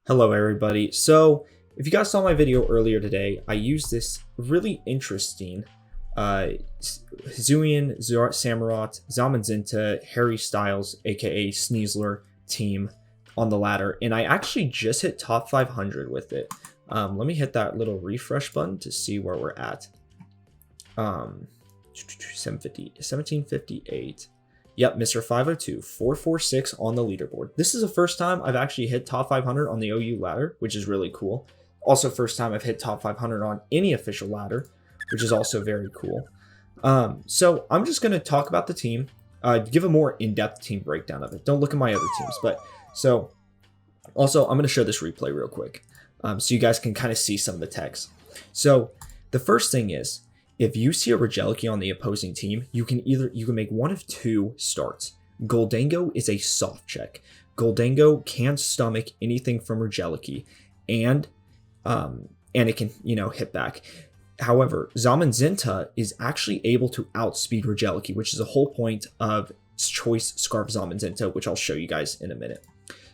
Hello everybody. So if you guys saw my video earlier today, I used this really interesting Hisuian, Samurott, Zamazenta, Harry Styles, aka Sneasler team on the ladder, and I actually just hit top 500 with it. Let me hit that little refresh button to see where we're at. 1758. Yep, Mr. 502, 446 on the leaderboard. This is the first time I've actually hit top 500 on the OU ladder, which is really cool. Also, first time I've hit top 500 on any official ladder, which is also very cool. So I'm just going to talk about the team, give a more in-depth team breakdown of it. Don't look at my other teams, but so also I'm going to show this replay real quick, so you guys can kind of see some of the text. So the first thing is, if you see a Regelicki on the opposing team, you can make one of two starts. Goldango is a soft check. Goldango can stomach anything from Regelicki, and it can, hit back. However, Zamazenta is actually able to outspeed Regelicki, which is the whole point of Choice Scarf Zamazenta, which I'll show you guys in a minute.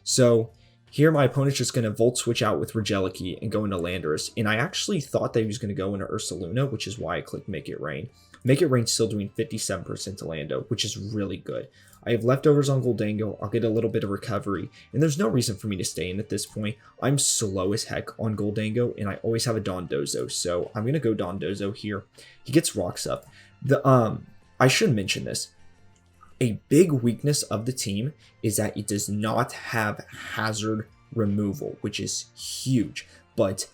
So here my opponent's just going to Volt Switch out with Regelicki and go into Landorus, and I actually thought that he was going to go into Ursaluna, which is why I clicked Make It Rain. Make It Rain's still doing 57% to Lando, which is really good. I have leftovers on Goldango, I'll get a little bit of recovery, and there's no reason for me to stay in at this point. I'm slow as heck on Goldango, and I always have a Dondozo, so I'm going to go Dondozo here. He gets Rocks up. I should mention this. A big weakness of the team is that it does not have hazard removal, which is huge, but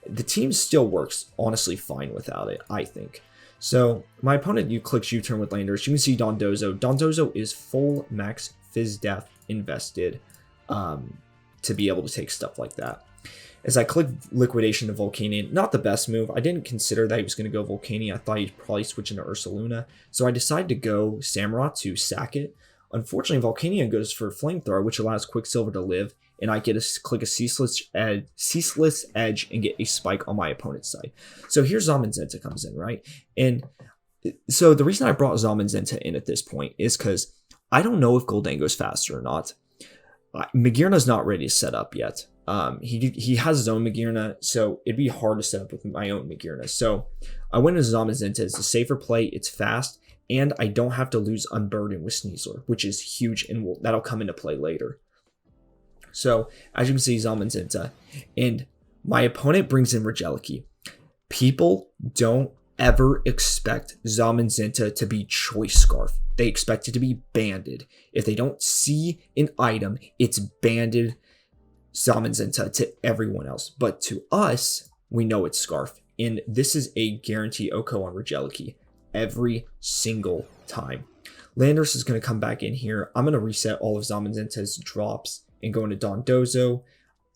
the team still works honestly fine without it, I think. So my opponent clicks U-turn with Landers. You can see Dondozo. Dondozo is full max Fizz Def invested to be able to take stuff like that. As I click Liquidation to Volcanion, not the best move. I didn't consider that he was going to go Volcanion. I thought he'd probably switch into Ursaluna. So I decided to go Samurott to sack it. Unfortunately, Volcanion goes for Flamethrower, which allows Quicksilver to live. And I get to click a Ceaseless Edge and get a spike on my opponent's side. So here's Zamazenta comes in, right? And so the reason I brought Zamazenta in at this point is because I don't know if Goldango's faster or not. Magearna's not ready to set up yet. He has his own Magearna, so it'd be hard to set up with my own Magearna. So I went into Zamazenta. It's a safer play, it's fast, and I don't have to lose Unburden with Sneasler, which is huge, and that'll come into play later. So as you can see, Zamazenta, and my opponent brings in Regelicki. People don't ever expect Zamazenta to be Choice Scarf. They expect it to be banded. If they don't see an item, it's banded Zamazenta to everyone else. But to us, we know it's Scarf. And this is a guarantee OHKO on Regelicki every single time. Landorus is going to come back in here. I'm going to reset all of Zamazenta's drops and go into Dondozo.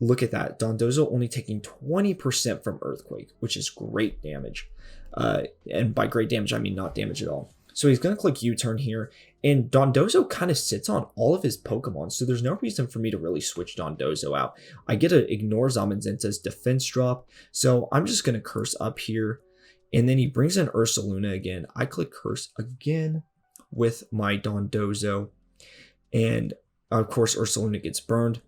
Look at that. Dondozo only taking 20% from Earthquake, which is great damage. And by great damage, I mean not damage at all. So he's going to click U-turn here, and Dondozo kind of sits on all of his Pokemon, so there's no reason for me to really switch Dondozo out. I get to ignore Zamazenta's defense drop, so I'm just going to curse up here, and then he brings in Ursaluna again. I click curse again with my Dondozo, and of course Ursaluna gets burned.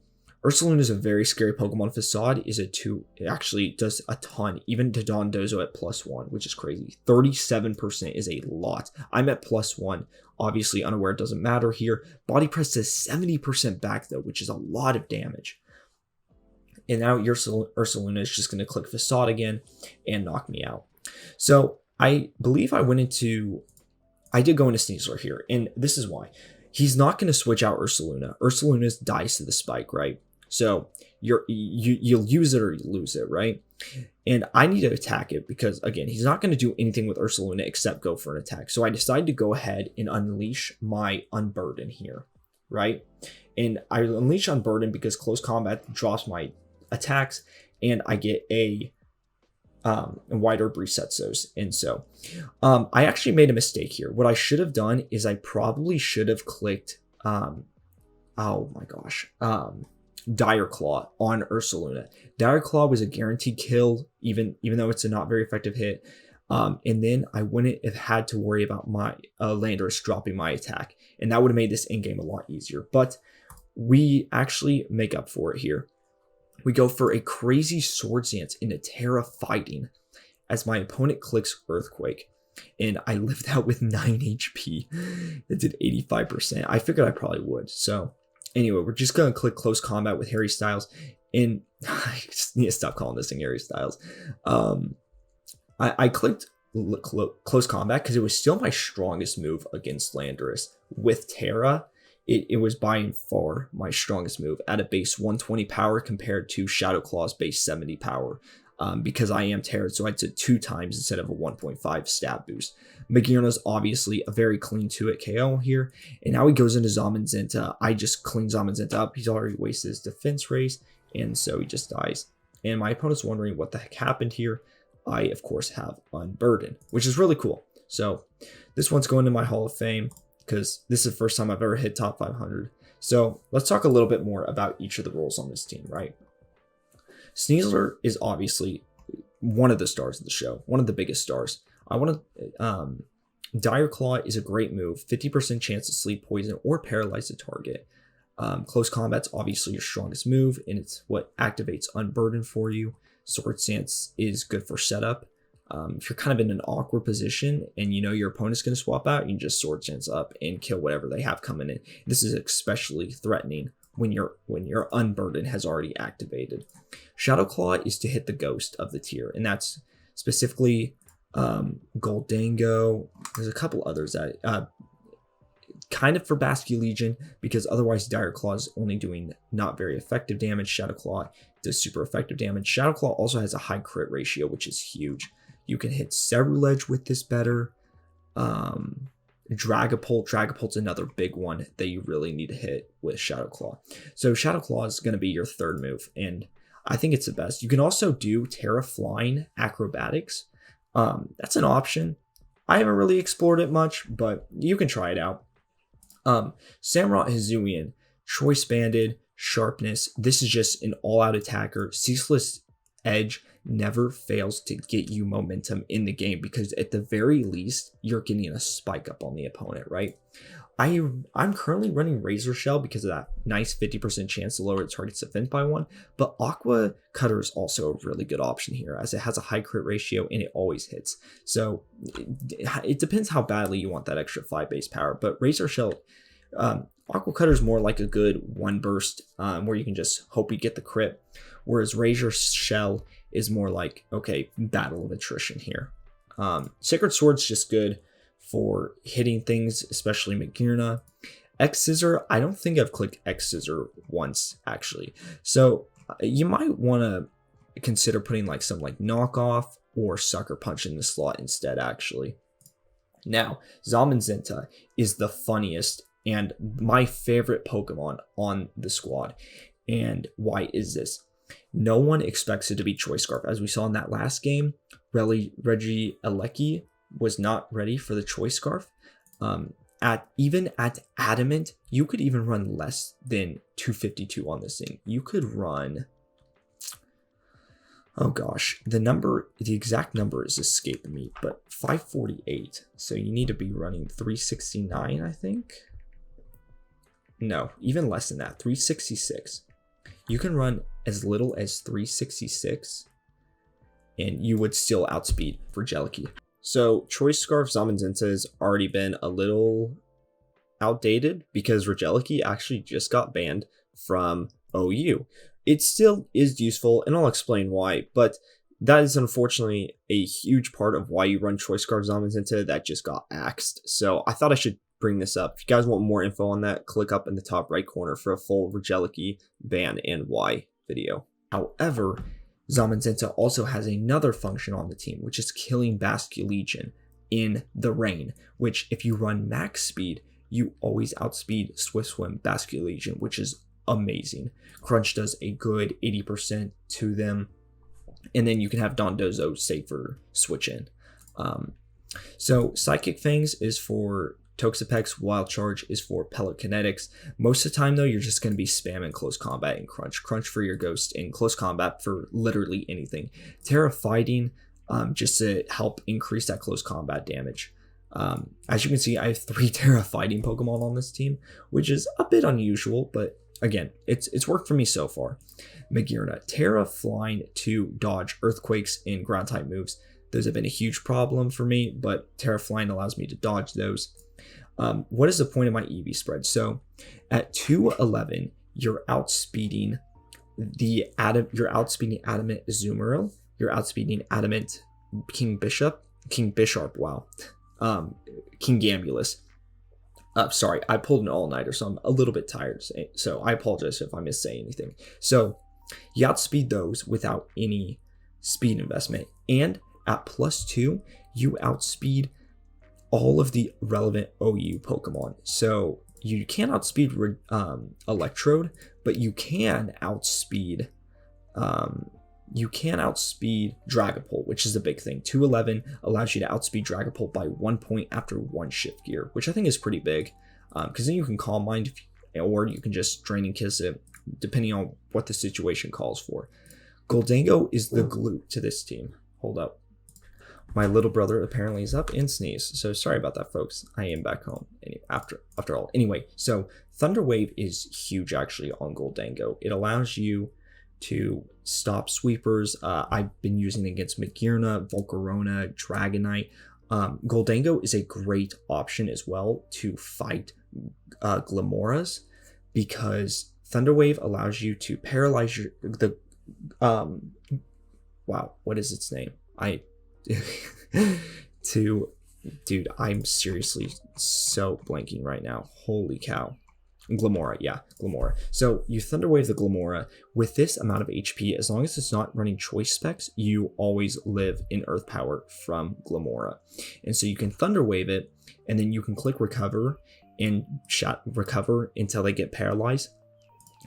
Ursaluna is a very scary Pokemon. Facade is a 2. It actually does a ton, even to Dondozo at +1, which is crazy. 37% is a lot. I'm at +1. Obviously, unaware doesn't matter here. Body Press does 70% back, though, which is a lot of damage. And now Ursaluna is just going to click Facade again and knock me out. So I believe I did go into Sneasler here, and this is why. He's not going to switch out Ursaluna. Ursaluna's dies to the spike, right? So you'll use it or you lose it, right? And I need to attack it because, again, he's not going to do anything with Ursaluna except go for an attack. So I decided to go ahead and unleash my Unburden here, right? And I unleash Unburden because close combat drops my attacks, and I get a Wide Herb resets those. And so I actually made a mistake here. What I should have done is I probably should have clicked oh my gosh, Dire Claw on Ursaluna. Dire Claw was a guaranteed kill, even though it's a not very effective hit. And then I wouldn't have had to worry about my Landorus dropping my attack, and that would have made this in game a lot easier. But we actually make up for it here. We go for a crazy Swords Dance into Tera Fighting as my opponent clicks Earthquake. And I lived out with 9 HP. It did 85%. I figured I probably would. So anyway, we're just going to click Close Combat with Harry Styles. And I just need to stop calling this thing Harry Styles. I clicked Close Combat because it was still my strongest move against Landorus. With Tera, it was by far my strongest move at a base 120 power compared to Shadow Claw's base 70 power. Because I am Tera, so I did 2 times instead of a 1.5 stab boost. Magearna's obviously a very clean 2-hit KO here, and now he goes into Zamazenta. I just clean Zamazenta up. He's already wasted his defense raise, and so he just dies. And my opponent's wondering what the heck happened here. I, of course, have Unburden, which is really cool. So this one's going to my Hall of Fame because this is the first time I've ever hit top 500. So let's talk a little bit more about each of the roles on this team, right? Sneasler is obviously one of the stars of the show, one of the biggest stars. I want to, Dire Claw is a great move, 50% chance to sleep, poison, or paralyze the target. Close Combat's obviously your strongest move, and it's what activates Unburden for you. Sword Stance is good for setup. If you're kind of in an awkward position and you know your opponent's going to swap out, you can just Sword Stance up and kill whatever they have coming in. This is especially threatening when your Unburden has already activated. Shadow Claw is to hit the ghost of the tier, and that's specifically Goldango. There's a couple others that kind of for Basque Legion, because otherwise Dire Claw is only doing not very effective damage. Shadow Claw does super effective damage. Shadow Claw also has a high crit ratio, which is huge. You can hit Cerulege with this better. Dragapult's another big one that you really need to hit with Shadow Claw. So Shadow Claw is going to be your third move, and I think it's the best. You can also do Tera Flying Acrobatics. That's an option. I haven't really explored it much, but you can try it out. Samurott Hizuian, Choice Banded, Sharpness. This is just an all-out attacker. Ceaseless Edge never fails to get you momentum in the game because at the very least, you're getting a spike up on the opponent, right? I'm currently running Razor Shell because of that nice 50% chance to lower the target's defense by 1, but Aqua Cutter is also a really good option here as it has a high crit ratio and it always hits. So it depends how badly you want that extra 5 base power, but Razor Shell, Aqua Cutter is more like a good 1 burst where you can just hope you get the crit, whereas Razor Shell is more like, okay, battle of attrition here. Sacred Sword's just good for hitting things, especially Magearna. X Scissor, I don't think I've clicked X Scissor once actually. So you might want to consider putting like some like knockoff or Sucker Punch in the slot instead actually. Now, Zamazenta is the funniest and my favorite Pokemon on the squad. And why is this? No one expects it to be Choice Scarf. As we saw in that last game, Reggie Alecki was not ready for the Choice Scarf. Even at Adamant, you could even run less than 252 on this thing. You could run, oh gosh, the exact number is escaping me, but 548. So you need to be running 369, I think. No, even less than that, 366. You can run as little as 366 and you would still outspeed Fragility. So Choice Scarf Zamazenta has already been a little outdated because Regeliki actually just got banned from OU. It still is useful, and I'll explain why, but that is unfortunately a huge part of why you run Choice Scarf Zamazenta that just got axed. So I thought I should bring this up. If you guys want more info on that, click up in the top right corner for a full Regeliki ban and why video. However, Zamazenta also has another function on the team, which is killing Basque Legion in the rain, which if you run max speed, you always outspeed Swift Swim Basque Legion, which is amazing. Crunch does a good 80% to them, and then you can have Dondozo safer switch in. So Psychic Fangs is for Toxapex, Wild Charge is for Pellet Kinetics. Most of the time, though, you're just going to be spamming Close Combat and Crunch. Crunch for your Ghost and Close Combat for literally anything. Tera Fighting, just to help increase that Close Combat damage. As you can see, I have 3 Tera Fighting Pokemon on this team, which is a bit unusual, but again, it's worked for me so far. Magearna, Tera flying to dodge earthquakes and ground type moves. Those have been a huge problem for me, but Tera flying allows me to dodge those. What is the point of my EV spread? So at 211, you're outspeeding Adamant Azumarill, you're outspeeding Adamant King Bisharp, wow. King Gambulus. Sorry, I pulled an all-nighter, so I'm a little bit tired, so I apologize if I missay anything. So you outspeed those without any speed investment, and at +2, you outspeed all of the relevant OU Pokemon. So you can't outspeed Electrode, but you can outspeed Dragapult, which is a big thing. 211 allows you to outspeed Dragapult by 1 point after 1 shift gear, which I think is pretty big, because then you can Calm Mind, or you can just Drain and Kiss it, depending on what the situation calls for. Goldango is the glue to this team. Hold up. My little brother apparently is up and sneezed, so sorry about that, folks. I am back home after all. Anyway, so Thunder Wave is huge actually on Goldango. It allows you to stop sweepers. I've been using it against Magearna, Volcarona, Dragonite. Goldango is a great option as well to fight Glamoras, because Thunder Wave allows you to paralyze wow, what is its name? Dude, I'm seriously so blanking right now. Holy cow. Glamora, yeah, Glamora. So you Thunder Wave the Glamora with this amount of HP. As long as it's not running choice specs, you always live in Earth Power from Glamora. And so you can Thunder Wave it, and then you can click Recover and recover until they get paralyzed.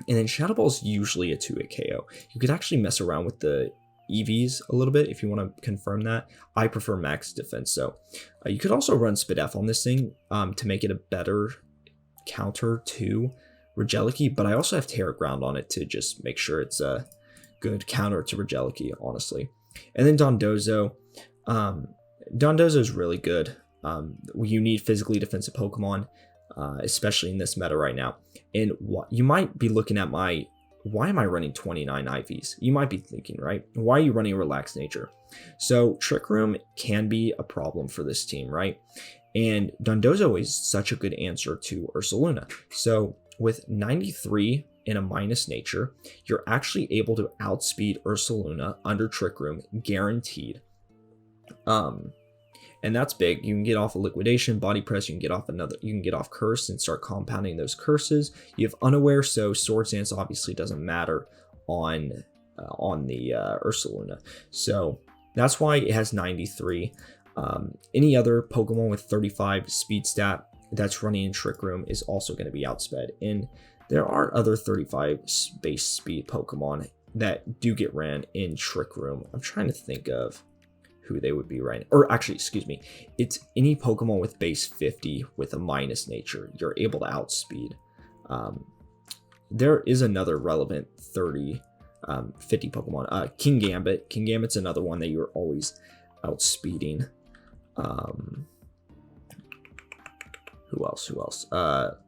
And then Shadow Ball is usually a 2-hit KO. You could actually mess around with the EVs a little bit if you want to confirm that. I prefer max defense, so you could also run Spadef on this thing to make it a better counter to Regelikey, but I also have Terra Ground on it to just make sure it's a good counter to Regelikey, honestly. And then Dondozo. Dondozo is really good. You need physically defensive Pokemon, especially in this meta right now. And you might be looking at why am I running 29 IVs? You might be thinking, right? Why are you running Relaxed Nature? So Trick Room can be a problem for this team, right? And Dondozo is such a good answer to Ursaluna. So with 93 and a minus nature, you're actually able to outspeed Ursaluna under Trick Room, guaranteed. And that's big. You can get off a Liquidation, Body Press, you can get off Curse and start compounding those curses. You have Unaware, so Swords Dance obviously doesn't matter on the Ursaluna. So that's why it has 93. Any other Pokemon with 35 speed stat that's running in Trick Room is also going to be outsped. And there are other 35 base speed Pokemon that do get ran in Trick Room. I'm trying to think of who they would be right now. Or actually, excuse me, it's any Pokemon with base 50 with a minus nature. You're able to outspeed. There is another relevant 50 Pokemon. King Gambit. King Gambit's another one that you're always outspeeding. Who else?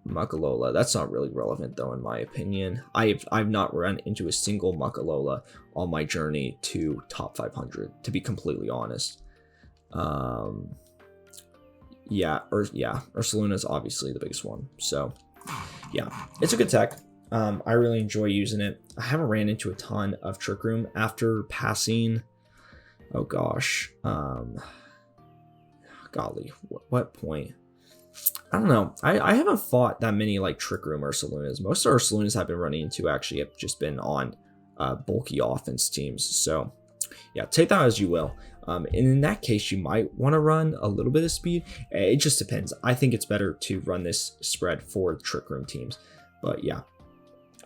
Muckalola. That's not really relevant though, in my opinion. I've not run into a single Muckalola on my journey to top 500, to be completely honest. Ursaluna is obviously the biggest one. So yeah, it's a good tech. I really enjoy using it. I haven't ran into a ton of Trick Room after passing. Oh gosh. Golly, what point? I don't know. I haven't fought that many like Trick Room Ursalunas. Most of Ursalunas I've been running into actually have just been on bulky offense teams. So yeah, take that as you will. And in that case, you might want to run a little bit of speed. It just depends. I think it's better to run this spread for Trick Room teams. But yeah.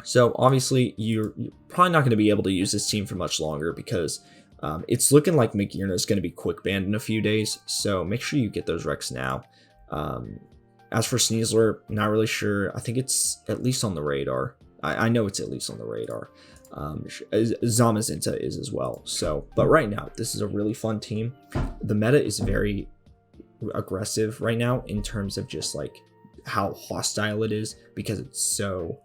So obviously, you're probably not going to be able to use this team for much longer because it's looking like Magearna is going to be quick banned in a few days. So make sure you get those Recs now. As for Sneasler, not really sure. I think it's at least on the radar. I know it's at least on the radar. Zamazenta is as well. So, but right now, this is a really fun team. The meta is very aggressive right now in terms of just like how hostile it is because it's so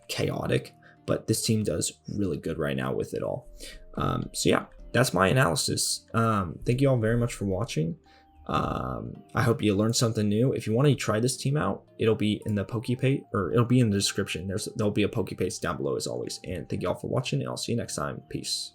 chaotic, but this team does really good right now with it all. So yeah, that's my analysis. Thank you all very much for watching. I hope you learned something new. If you want to try this team out, it'll be in the Pokepage, or it'll be in the description. There'll be a Pokepage down below as always. And thank you all for watching, and I'll see you next time. Peace.